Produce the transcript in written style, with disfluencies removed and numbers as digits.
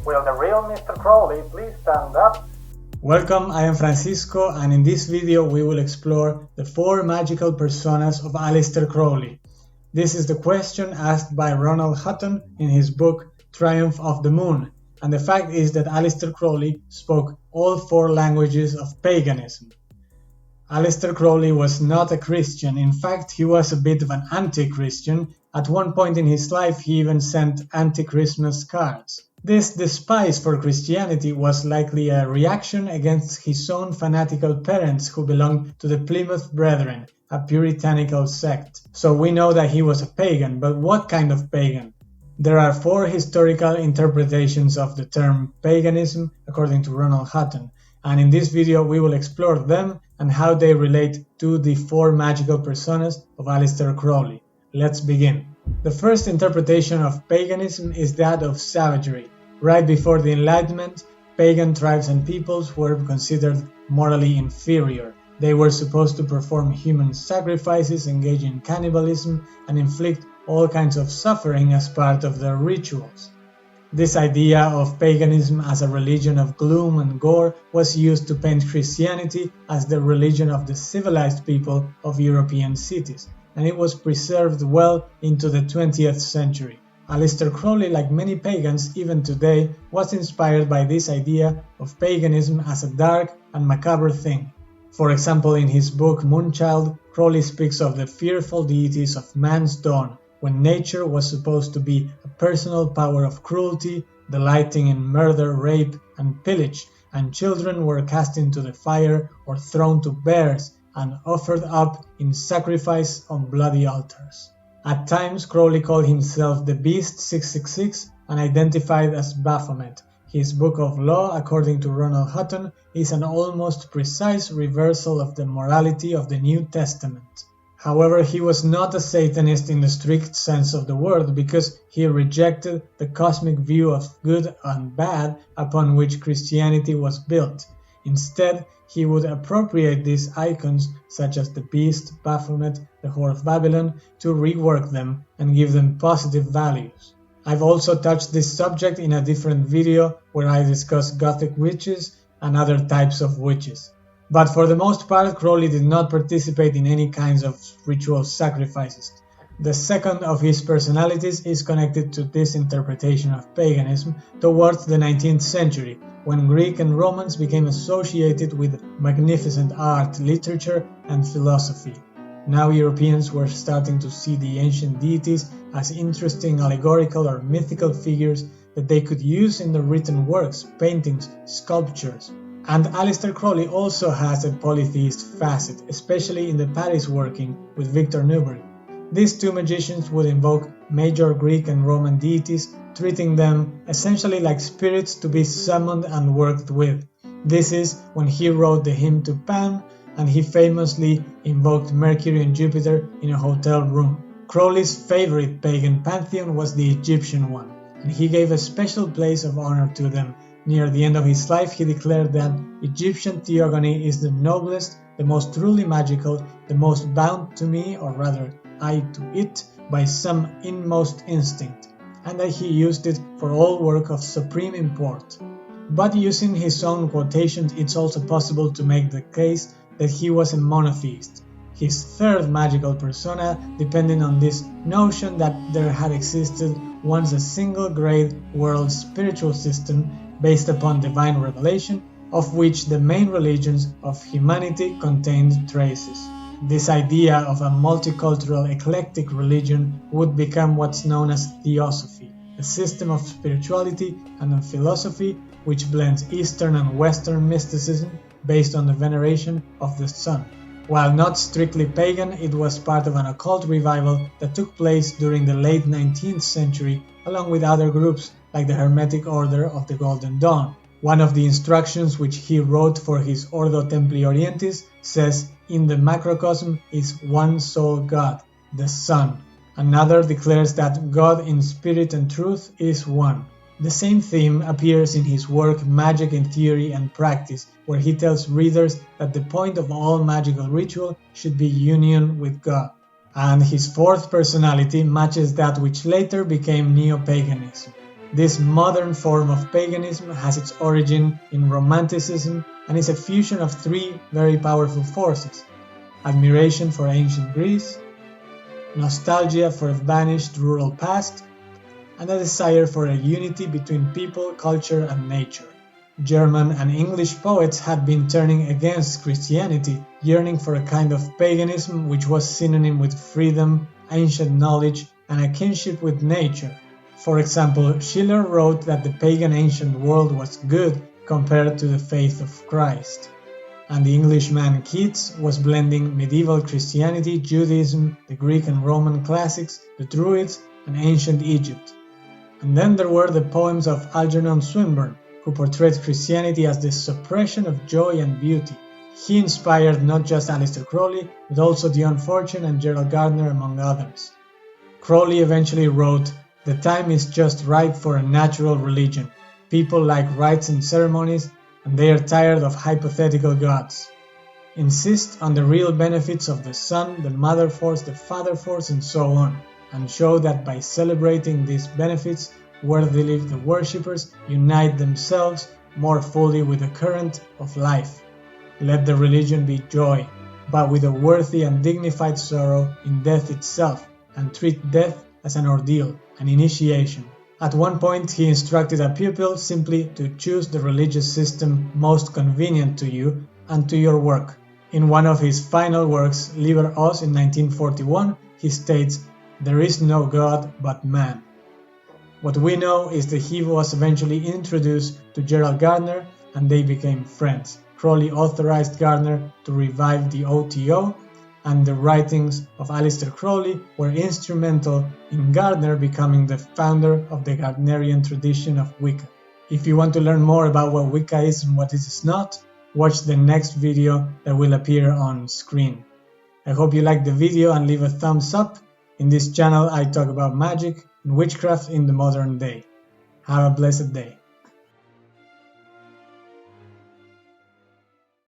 Will the real Mr. Crowley please stand up? Welcome, I am Francisco, and in this video we will explore the 4 magical personas of Aleister Crowley. This is the question asked by Ronald Hutton in his book Triumph of the Moon, and the fact is that Aleister Crowley spoke all 4 languages of paganism. Aleister Crowley was not a Christian. In fact, he was a bit of an anti-Christian. At one point in his life he even sent anti-Christmas cards. This despise for Christianity was likely a reaction against his own fanatical parents who belonged to the Plymouth Brethren, a puritanical sect. So we know that he was a pagan, but what kind of pagan? There are 4 historical interpretations of the term paganism according to Ronald Hutton, and in this video we will explore them and how they relate to the 4 magical personas of Aleister Crowley. Let's begin. The first interpretation of paganism is that of savagery. Right before the Enlightenment, pagan tribes and peoples were considered morally inferior. They were supposed to perform human sacrifices, engage in cannibalism, and inflict all kinds of suffering as part of their rituals. This idea of paganism as a religion of gloom and gore was used to paint Christianity as the religion of the civilized people of European cities, and it was preserved well into the 20th century. Aleister Crowley, like many pagans even today, was inspired by this idea of paganism as a dark and macabre thing. For example, in his book Moonchild, Crowley speaks of the fearful deities of man's dawn, when nature was supposed to be a personal power of cruelty, delighting in murder, rape, and pillage, and children were cast into the fire or thrown to bears and offered up in sacrifice on bloody altars. At times, Crowley called himself the Beast 666 and identified as Baphomet. His Book of Law, according to Ronald Hutton, is an almost precise reversal of the morality of the New Testament. However, he was not a Satanist in the strict sense of the word, because he rejected the cosmic view of good and bad upon which Christianity was built. Instead, he would appropriate these icons, such as the beast, Baphomet, the Whore of Babylon, to rework them and give them positive values. I've also touched this subject in a different video where I discuss Gothic witches and other types of witches. But for the most part, Crowley did not participate in any kinds of ritual sacrifices. The second of his personalities is connected to this interpretation of paganism towards the 19th century, when Greek and Romans became associated with magnificent art, literature, and philosophy. Now Europeans were starting to see the ancient deities as interesting allegorical or mythical figures that they could use in their written works, paintings, sculptures. And Aleister Crowley also has a polytheist facet, especially in the Paris working with Victor Newbery. These 2 magicians would invoke major Greek and Roman deities, treating them essentially like spirits to be summoned and worked with. This is when he wrote the hymn to Pan, and he famously invoked Mercury and Jupiter in a hotel room. Crowley's favorite pagan pantheon was the Egyptian one, and he gave a special place of honor to them. Near the end of his life, he declared that Egyptian theogony is the noblest, the most truly magical, the most bound to me, or rather I to it, by some inmost instinct, and that he used it for all work of supreme import. But using his own quotations, it's also possible to make the case that he was a monotheist. His third magical persona depended on this notion that there had existed once a single great world spiritual system based upon divine revelation, of which the main religions of humanity contained traces. This idea of a multicultural eclectic religion would become what's known as theosophy, a system of spirituality and of philosophy which blends Eastern and Western mysticism based on the veneration of the sun. While not strictly pagan, it was part of an occult revival that took place during the late 19th century along with other groups like the Hermetic Order of the Golden Dawn. One of the instructions which he wrote for his Ordo Templi Orientis says, "In the macrocosm is one sole God, the Sun." Another declares that God in spirit and truth is one. The same theme appears in his work Magic in Theory and Practice, where he tells readers that the point of all magical ritual should be union with God. And his fourth personality matches that which later became neo-paganism. This modern form of paganism has its origin in Romanticism and is a fusion of three very powerful forces: admiration for ancient Greece, nostalgia for a vanished rural past, and a desire for a unity between people, culture, and nature. German and English poets had been turning against Christianity, yearning for a kind of paganism which was synonym with freedom, ancient knowledge, and a kinship with nature. For example, Schiller wrote that the pagan ancient world was good compared to the faith of Christ. And the Englishman Keats was blending medieval Christianity, Judaism, the Greek and Roman classics, the Druids, and ancient Egypt. And then there were the poems of Algernon Swinburne, who portrayed Christianity as the suppression of joy and beauty. He inspired not just Aleister Crowley, but also Dion Fortune and Gerald Gardner, among others. Crowley eventually wrote, "The time is just right for a natural religion. People like rites and ceremonies, and they are tired of hypothetical gods. Insist on the real benefits of the Son, the Mother Force, the Father Force, and so on, and show that by celebrating these benefits, worthily the worshippers unite themselves more fully with the current of life. Let the religion be joy, but with a worthy and dignified sorrow in death itself, and treat death as an ordeal, an initiation." At one point he instructed a pupil simply to choose the religious system most convenient to you and to your work. In one of his final works, Liber Os in 1941, he states, "There is no God but man." What we know is that he was eventually introduced to Gerald Gardner and they became friends. Crowley authorized Gardner to revive the OTO, and the writings of Aleister Crowley were instrumental in Gardner becoming the founder of the Gardnerian tradition of Wicca. If you want to learn more about what Wicca is and what it is not, watch the next video that will appear on screen. I hope you liked the video and leave a thumbs up. In this channel I talk about magic and witchcraft in the modern day. Have a blessed day.